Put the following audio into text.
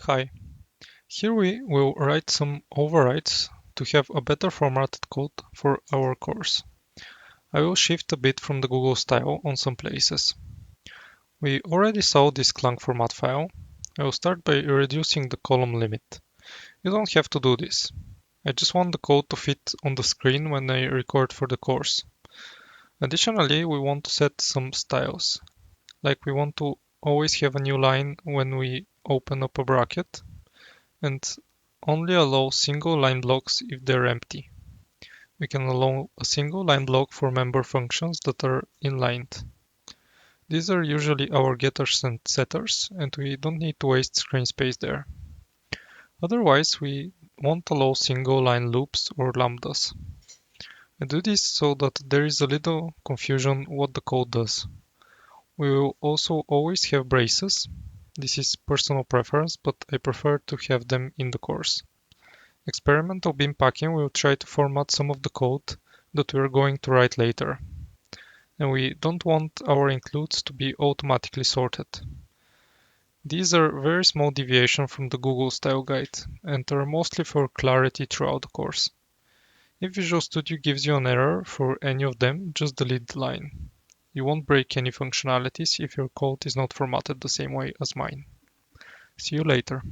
Hi, here we will write some overrides to have a better formatted code for our course. I will shift a bit from the Google style on some places. We already saw this Clang format file. I will start by reducing the column limit. You don't have to do this. I just want the code to fit on the screen when I record for the course. Additionally, we want to set some styles, like we want to always have a new line when we open up a bracket, and only allow single line blocks if they're empty. We can allow a single line block for member functions that are inlined. These are usually our getters and setters, and we don't need to waste screen space there. Otherwise, we won't allow single line loops or lambdas. I do this so that there is a little confusion what the code does. We will also always have braces. This is personal preference, but I prefer to have them in the course. Experimental bin packing will try to format some of the code that we're going to write later. And we don't want our includes to be automatically sorted. These are very small deviations from the Google style guide and are mostly for clarity throughout the course. If Visual Studio gives you an error for any of them, just delete the line. You won't break any functionalities if your code is not formatted the same way as mine. See you later.